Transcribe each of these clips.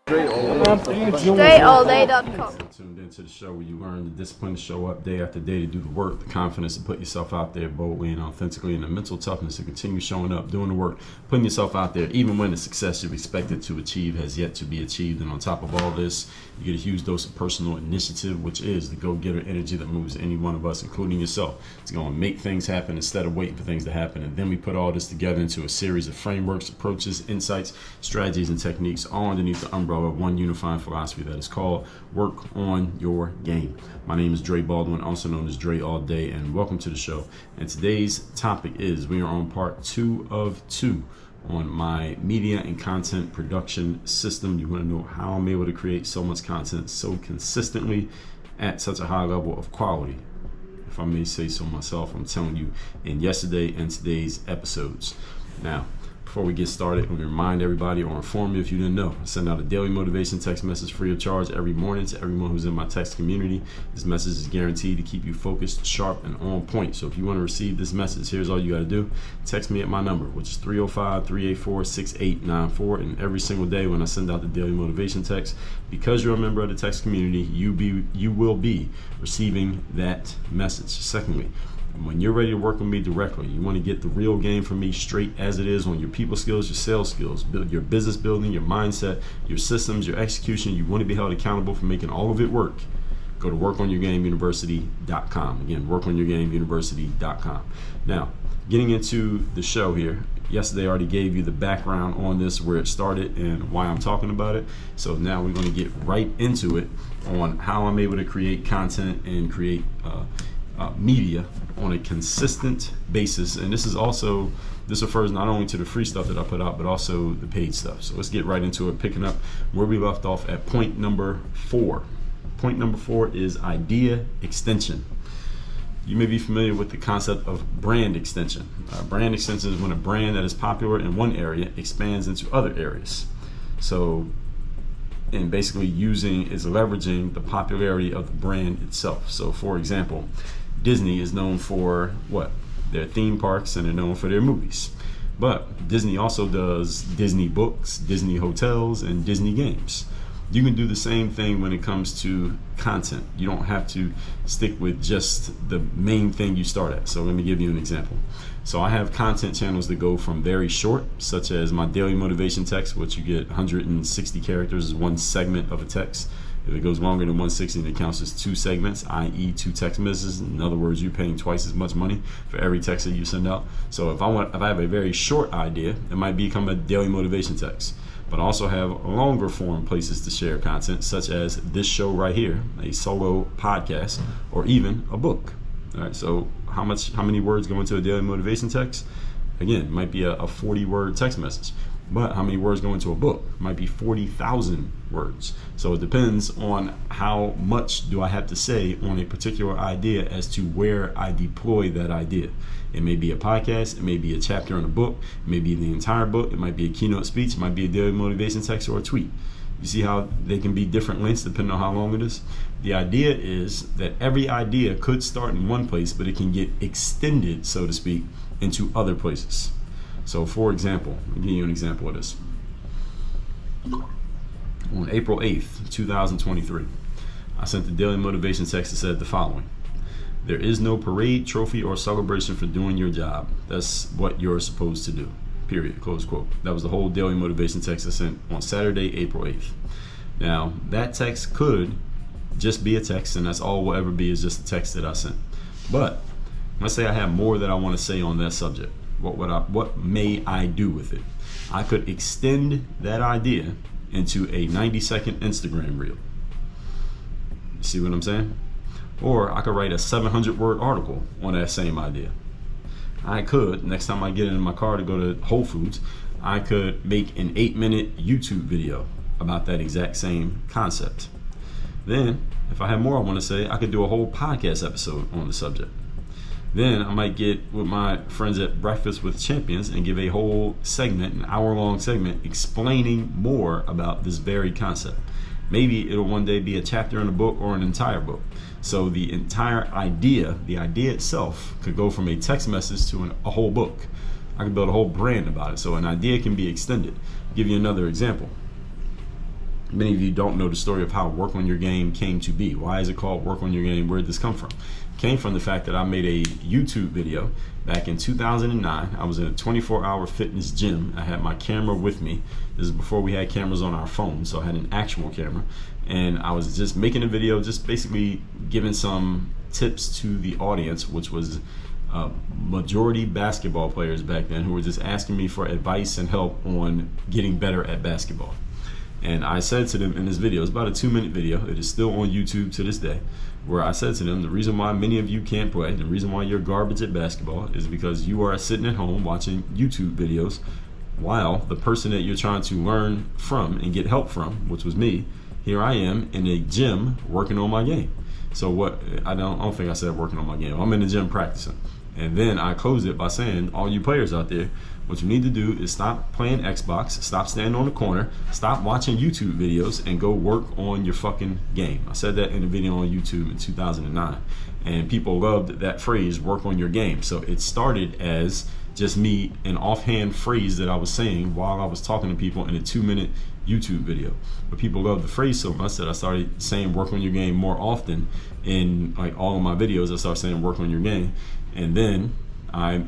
StraighTAllDay.com. Tuned into the show where you learn the discipline to show up day after day, to do the work, the confidence to put yourself out there boldly and authentically, and the mental toughness to continue showing up, doing the work, putting yourself out there, even when the success you've expected to achieve has yet to be achieved. And on top of all this, you get a huge dose of personal initiative, which is the go-getter energy that moves any one of us, including yourself. It's going to make things happen instead of waiting for things to happen. And then we put all this together into a series of frameworks, approaches, insights, strategies, and techniques, all underneath the umbrella of one unifying philosophy that is called work on your game. My name is Baldwin, also known as Dre All Day, and welcome to the show. And today's topic is, we are on part 2 of 2 on my media and content production system. You want to know how I'm able to create so much content so consistently at such a high level of quality. If I may say so myself, I'm telling you in yesterday and today's episodes. Now, before we get started, I'm going to remind everybody, or inform you if you didn't know, I send out a daily motivation text message free of charge every morning to everyone who's in my text community. This message is guaranteed to keep you focused, sharp, and on point. So if you want to receive this message, here's all you got to do. Text me at my number, which is 305-384-6894. And every single day when I send out the daily motivation text, because you're a member of the text community, you will be receiving that message. Secondly, when you're ready to work with me directly, you want to get the real game from me straight as it is on your people skills, your sales skills, build your business building, your mindset, your systems, your execution. You want to be held accountable for making all of it work. Go to workonyourgameuniversity.com. Again, workonyourgameuniversity.com. Now, getting into the show here, yesterday I already gave you the background on this, where it started and why I'm talking about it. So now we're going to get right into it on how I'm able to create content and create media on a consistent basis. And this refers not only to the free stuff that I put out, but also the paid stuff. So let's get right into it, picking up where we left off at point number 4. Point number 4 is idea extension. You may be familiar with the concept of brand extension. Brand extension is when a brand that is popular in one area expands into other areas. So, and basically leveraging the popularity of the brand itself. So for example, Disney is known for what? Their theme parks, and they're known for their movies. But Disney also does Disney books, Disney hotels, and Disney games. You can do the same thing when it comes to content. You don't have to stick with just the main thing you start at. So let me give you an example. So I have content channels that go from very short, such as my daily motivation text, which you get 160 characters as one segment of a text. If it goes longer than 160, it counts as 2 segments, i.e. 2 text messages. In other words, you're paying twice as much money for every text that you send out. So if I have a very short idea, it might become a daily motivation text. But I also have longer form places to share content, such as this show right here, a solo podcast, or even a book. All right, so how many words go into a daily motivation text? Again, it might be a 40-word text message. But how many words go into a book? It might be 40,000 words. So it depends on how much do I have to say on a particular idea as to where I deploy that idea. It may be a podcast, it may be a chapter in a book, it may be the entire book, it might be a keynote speech, it might be a daily motivation text or a tweet. You see how they can be different lengths depending on how long it is? The idea is that every idea could start in one place, but it can get extended, so to speak, into other places. So for example, I'll give you an example of this. On April 8th, 2023, I sent the daily motivation text that said the following: there is no parade, trophy, or celebration for doing your job. That's what you're supposed to do. Period. Close quote. That was the whole daily motivation text I sent on Saturday, April 8th. Now, that text could just be a text, and that's all we'll ever be, is just a text that I sent. But let's say I have more that I want to say on that subject. What may I do with it? I could extend that idea into a 90-second Instagram reel. You see what I'm saying? Or I could write a 700-word article on that same idea. I could, next time I get in my car to go to Whole Foods, I could make an 8-minute YouTube video about that exact same concept. Then, if I have more I want to say, I could do a whole podcast episode on the subject. Then I might get with my friends at Breakfast with Champions and give a whole segment, an hour-long segment, explaining more about this very concept. Maybe it'll one day be a chapter in a book or an entire book. So the entire idea, the idea itself, could go from a text message to a whole book. I can build a whole brand about it. So an idea can be extended. I'll give you another example. Many of you don't know the story of how Work on Your Game came to be. Why is it called Work on Your Game? Where did this come from? It came from the fact that I made a YouTube video back in 2009. I was in a 24-hour fitness gym. I had my camera with me. This is before we had cameras on our phones, so I had an actual camera. And I was just making a video, just basically giving some tips to the audience, which was majority basketball players back then, who were just asking me for advice and help on getting better at basketball. And I said to them in this video, it's about a 2-minute video, it is still on YouTube to this day, where I said to them, the reason why many of you can't play, the reason why you're garbage at basketball is because you are sitting at home watching YouTube videos while the person that you're trying to learn from and get help from, which was me, here I am in a gym working on my game. So what, I don't think I said working on my game, I'm in the gym practicing. And then I closed it by saying, all you players out there, what you need to do is stop playing Xbox, stop standing on the corner, stop watching YouTube videos, and go work on your fucking game. I said that in a video on YouTube in 2009. And people loved that phrase, work on your game. So it started as just me, an offhand phrase that I was saying while I was talking to people in a 2-minute YouTube video. But people loved the phrase so much that I started saying work on your game more often in like all of my videos. I started saying work on your game. And then I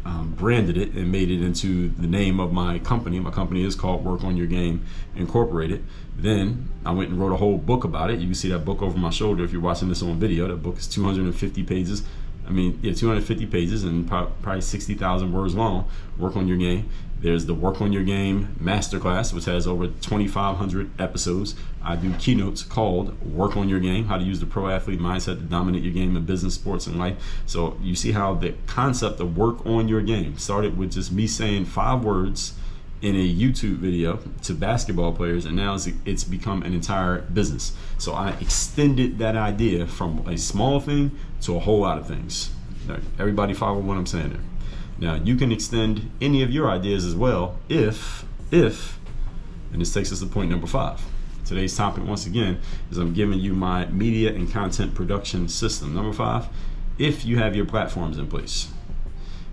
branded it and made it into the name of my company. My company is called Work on Your Game Incorporated. Then I went and wrote a whole book about it. You can see that book over my shoulder if you're watching this on video. That book is 250 pages. 250 pages and probably 60,000 words long. Work on Your Game. There's the Work on Your Game Masterclass, which has over 2,500 episodes. I do keynotes called Work on Your Game, how to use the pro athlete mindset to dominate your game in business, sports, and life. So you see how the concept of work on your game started with just me saying 5 words in a YouTube video to basketball players, and now it's become an entire business. So I extended that idea from a small thing to a whole lot of things. Everybody follow what I'm saying there. Now you can extend any of your ideas as well if, and this takes us to point number 5. Today's topic, once again, is I'm giving you my media and content production system. Number 5, if you have your platforms in place.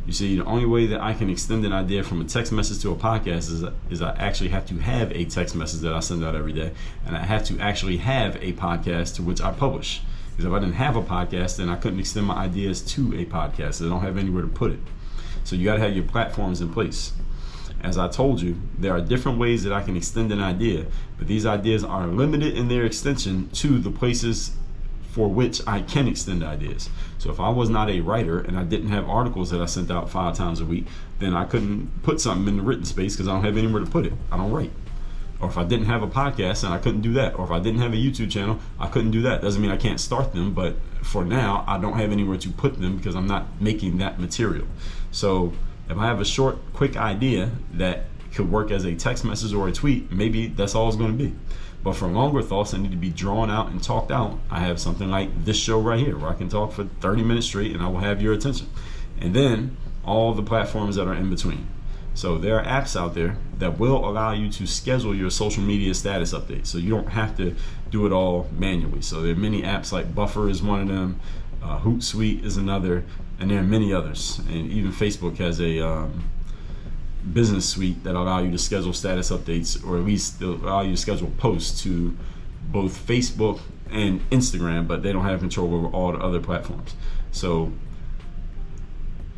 You see, the only way that I can extend an idea from a text message to a podcast is I actually have to have a text message that I send out every day, and I have to actually have a podcast to which I publish. Because if I didn't have a podcast, then I couldn't extend my ideas to a podcast. I don't have anywhere to put it. So you got to have your platforms in place. As I told you, there are different ways that I can extend an idea, but these ideas are limited in their extension to the places for which I can extend ideas. So if I was not a writer and I didn't have articles that I sent out 5 times a week, then I couldn't put something in the written space because I don't have anywhere to put it. I don't write. Or if I didn't have a podcast, and I couldn't do that. Or if I didn't have a YouTube channel, I couldn't do that. Doesn't mean I can't start them, but for now, I don't have anywhere to put them because I'm not making that material. So if I have a short, quick idea that could work as a text message or a tweet, maybe that's all it's going to be. But for longer thoughts that need to be drawn out and talked out, I have something like this show right here, where I can talk for 30 minutes straight and I will have your attention. And then all the platforms that are in between. So there are apps out there that will allow you to schedule your social media status updates. So you don't have to do it all manually. So there are many apps like Buffer is one of them, Hootsuite is another, and there are many others. And even Facebook has a business suite that allow you to schedule status updates, or at least allow you to schedule posts to both Facebook and Instagram, but they don't have control over all the other platforms. So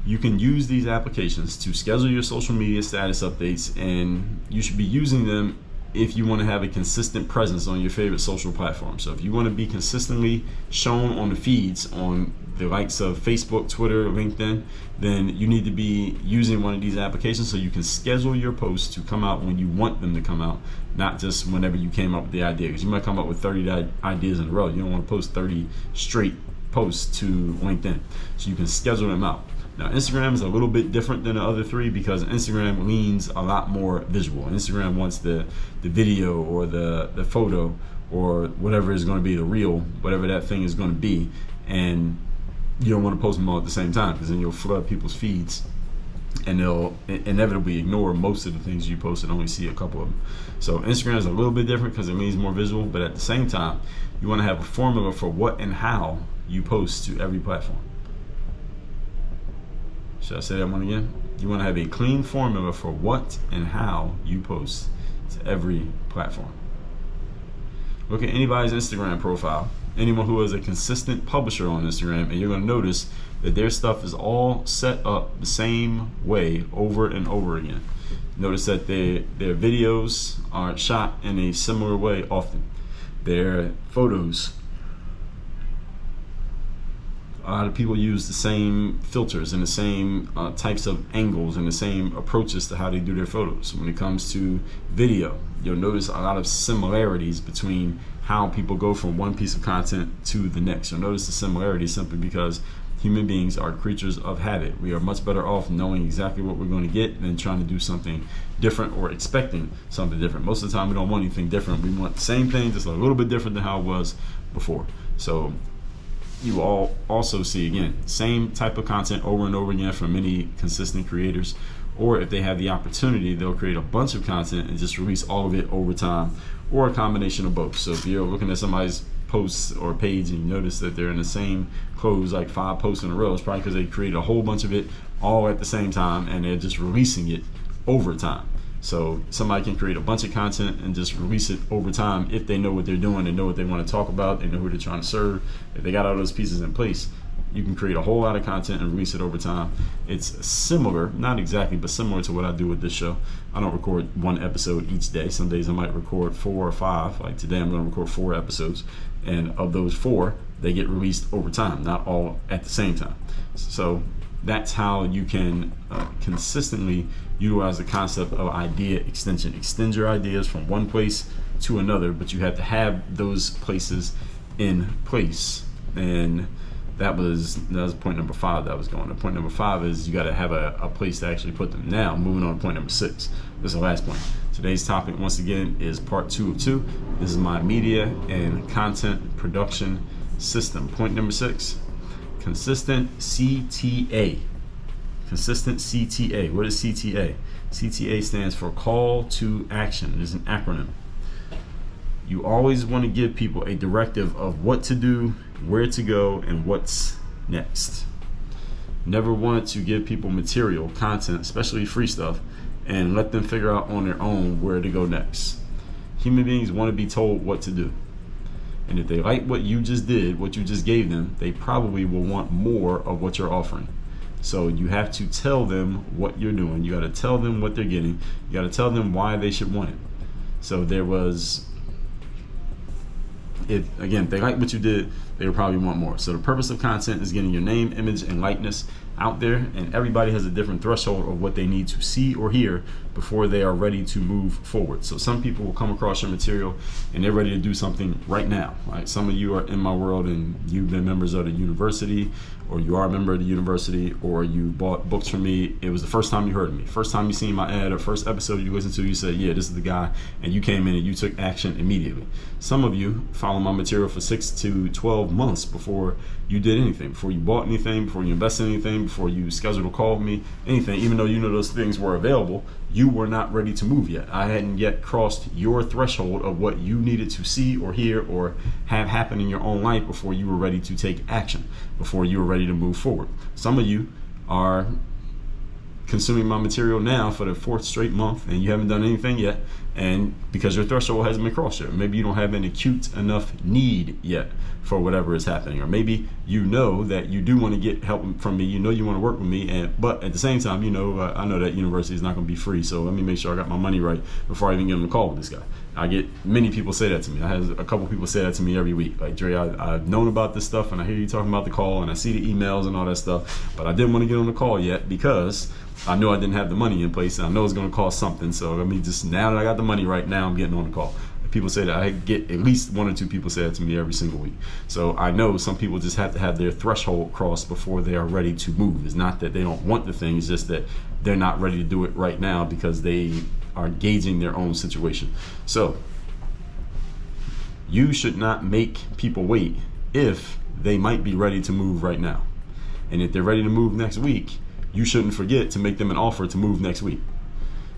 you can use these applications to schedule your social media status updates, and you should be using them if you want to have a consistent presence on your favorite social platform. So if you want to be consistently shown on the feeds on the likes of Facebook, Twitter, LinkedIn, then you need to be using one of these applications so you can schedule your posts to come out when you want them to come out, not just whenever you came up with the idea. Because you might come up with 30 ideas in a row. You don't want to post 30 straight posts to LinkedIn. So you can schedule them out. Now, Instagram is a little bit different than the other 3 because Instagram leans a lot more visual. Instagram wants the video or the photo or whatever is going to be, the reel, whatever that thing is going to be, and you don't want to post them all at the same time because then you'll flood people's feeds and they'll inevitably ignore most of the things you post and only see a couple of them. So Instagram is a little bit different because it leans more visual, but at the same time, you want to have a formula for what and how you post to every platform. Should I say that one again? You want to have a clean formula for what and how you post to every platform. Look at anybody's Instagram profile, anyone who is a consistent publisher on Instagram, and you're going to notice that their stuff is all set up the same way over and over again. Notice that their videos are shot in a similar way often. Their photos, a lot of people use the same filters and the same types of angles and the same approaches to how they do their photos. When it comes to video, you'll notice a lot of similarities between how people go from one piece of content to the next. You'll notice the similarities simply because human beings are creatures of habit. We are much better off knowing exactly what we're going to get than trying to do something different or expecting something different. Most of the time we don't want anything different. We want the same thing, just a little bit different than how it was before. So you all also see, again, same type of content over and over again from many consistent creators. Or if they have the opportunity, they'll create a bunch of content and just release all of it over time, or a combination of both. So if you're looking at somebody's posts or page and you notice that they're in the same clothes, like 5 posts in a row, it's probably because they created a whole bunch of it all at the same time and they're just releasing it over time. So somebody can create a bunch of content and just release it over time if they know what they're doing, they know what they want to talk about, they know who they're trying to serve. If they got all those pieces in place, you can create a whole lot of content and release it over time. It's similar, not exactly, but similar to what I do with this show. I don't record one episode each day. Some days I might record 4 or 5. Like today I'm going to record 4 episodes, and of those 4, they get released over time, not all at the same time. So that's how you can consistently utilize the concept of idea extension. Extend your ideas from one place to another, but you have to have those places in place. And that was point number 5 that I was going to. Point number 5 is you got to have a place to actually put them. Now, moving on to point number 6. This is the last point. Today's topic, once again, is part 2 of 2. This is my media and content production system. Point number 6, consistent CTA. Consistent CTA. What is CTA? CTA stands for call to action. It's an acronym. You always want to give people a directive of what to do, where to go, and what's next. Never want to give people material, content, especially free stuff, and let them figure out on their own where to go next. Human beings want to be told what to do. And if they like what you just did, what you just gave them, they probably will want more of what you're offering. So you have to tell them what you're doing. You got to tell them what they're getting. You got to tell them why they should want it. So if they like what you did, they will probably want more. So the purpose of content is getting your name, image, and likeness out there, and everybody has a different threshold of what they need to see or hear before they are ready to move forward. So some people will come across your material and they're ready to do something right now. Right? Some of you are in my world and you've been members of the university, or you are a member of the university, or you bought books from me. It was the first time you heard of me. First time you seen my ad, or first episode you listened to, you said, yeah, this is the guy, and you came in and you took action immediately. Some of you follow my material for 6 to 12 months before you did anything, before you bought anything, before you invested in anything, before you scheduled a call with me, anything. Even though you know those things were available, you were not ready to move yet. I hadn't yet crossed your threshold of what you needed to see or hear or have happen in your own life before you were ready to take action, before you were ready to move forward. Some of you are consuming my material now for the 4th straight month and you haven't done anything yet, and because your threshold hasn't been crossed yet. Maybe you don't have an acute enough need yet for whatever is happening, or maybe you know that you do want to get help from me, you know you want to work with me, but at the same time, I know that university is not going to be free, so let me make sure I got my money right before I even get on the call with this guy. I get many people say that to me. I have a couple people say that to me every week. Like, Dre, I've known about this stuff and I hear you talking about the call and I see the emails and all that stuff, but I didn't want to get on the call yet because I knew I didn't have the money in place and I know it's going to cost something. So let me just, now that I got the money right now, I'm getting on the call. People say that. I get at least 1 or 2 people say that to me every single week. So I know some people just have to have their threshold crossed before they are ready to move. It's not that they don't want the thing, it's just that they're not ready to do it right now because they are gauging their own situation. So you should not make people wait if they might be ready to move right now. And if they're ready to move next week, you shouldn't forget to make them an offer to move next week.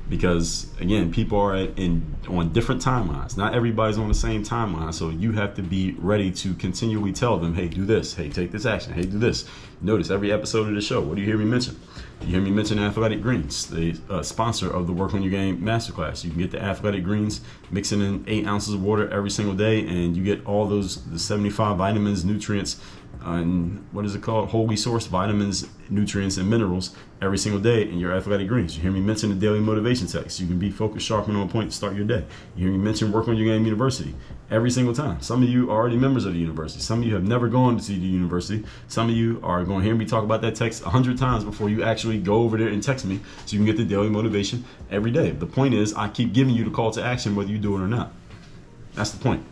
Because again, people are on different timelines. Not everybody's on the same timeline. So you have to be ready to continually tell them, hey, do this. Hey, take this action. Hey, do this. Notice every episode of the show. What do you hear me mention? You hear me mention Athletic Greens, the sponsor of the Work on Your Game Masterclass. You can get the Athletic Greens, mixing in 8 ounces of water every single day, and you get all the 75 vitamins, nutrients, and what is it called? Wholly sourced vitamins, nutrients, and minerals every single day in your Athletic Greens. You hear me mention the daily motivation text. You can be focused, sharp, and on point to start your day. You hear me mention Work on Your Game University every single time. Some of you are already members of the university. Some of you have never gone to see the university. Some of you are going to hear me talk about that text 100 times before you actually go over there and text me so you can get the daily motivation every day. The point is, I keep giving you the call to action whether you do it or not. That's the point.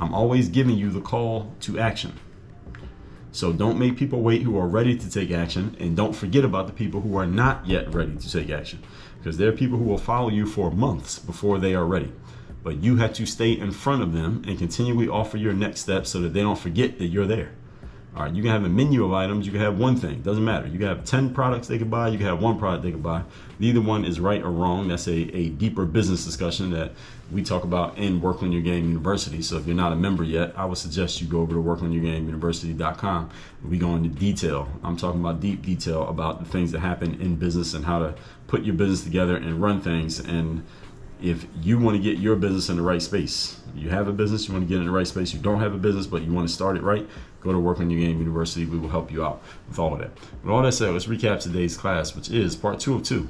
I'm always giving you the call to action. So don't make people wait who are ready to take action, and don't forget about the people who are not yet ready to take action, because there are people who will follow you for months before they are ready. But you have to stay in front of them and continually offer your next step so that they don't forget that you're there. All right, you can have a menu of items, you can have one thing, doesn't matter. You can have 10 products they could buy, you can have one product they could buy. Neither one is right or wrong. That's a deeper business discussion that we talk about in Work on Your Game University. So if you're not a member yet, I would suggest you go over to workonyourgameuniversity.com. We go into detail. I'm talking about deep detail about the things that happen in business and how to put your business together and run things. And if you want to get your business in the right space, you have a business, you want to get in the right space, you don't have a business, but you want to start it right, go to Work on Your Game University. We will help you out with all of that. With all that said, let's recap today's class, which is part 2 of 2,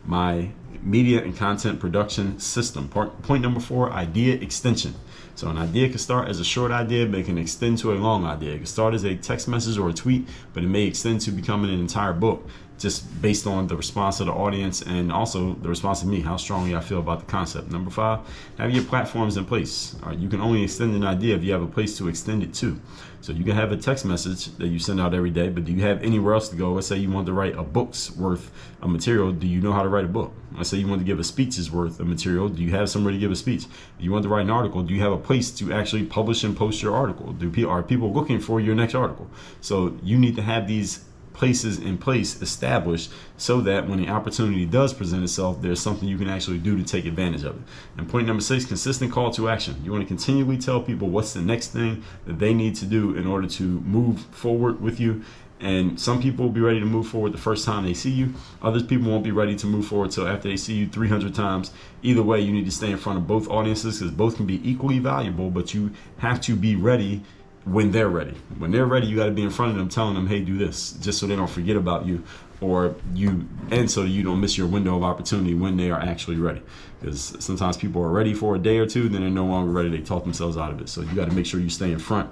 my media and content production system. Point number 4, idea extension. So an idea can start as a short idea, but it can extend to a long idea. It can start as a text message or a tweet, but it may extend to becoming an entire book, just based on the response of the audience and also the response of me, how strongly I feel about the concept. Number 5, have your platforms in place. All right, you can only extend an idea if you have a place to extend it to. So you can have a text message that you send out every day, but do you have anywhere else to go? Let's say you want to write a book's worth of material. Do you know how to write a book? Let's say you want to give a speech's worth of material. Do you have somewhere to give a speech? Do you want to write an article? Do you have a place to actually publish and post your article? Are people looking for your next article? So you need to have these places in place established so that when the opportunity does present itself, there's something you can actually do to take advantage of it. And point number 6, consistent call to action. You want to continually tell people what's the next thing that they need to do in order to move forward with you. And some people will be ready to move forward the first time they see you. Other people won't be ready to move forward till after they see you 300 times. Either way, you need to stay in front of both audiences, because both can be equally valuable, but you have to be ready when they're ready. When they're ready, you got to be in front of them telling them, hey, do this, just so they don't forget about you, and so you don't miss your window of opportunity when they are actually ready. Because sometimes people are ready for a day or two, then they're no longer ready. They talk themselves out of it. So you got to make sure you stay in front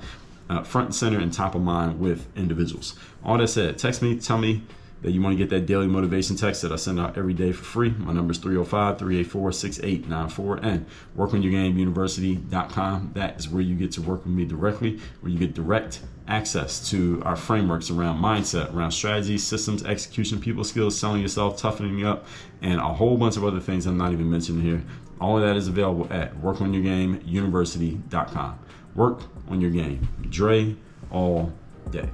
and center and top of mind with individuals. All that said, text me, tell me that you want to get that daily motivation text that I send out every day for free. My number is 305-384-6894, and workonyourgameuniversity.com. That is where you get to work with me directly, where you get direct access to our frameworks around mindset, around strategy, systems, execution, people skills, selling yourself, toughening you up, and a whole bunch of other things I'm not even mentioning here. All of that is available at workonyourgameuniversity.com. Work on your game. Dre all day.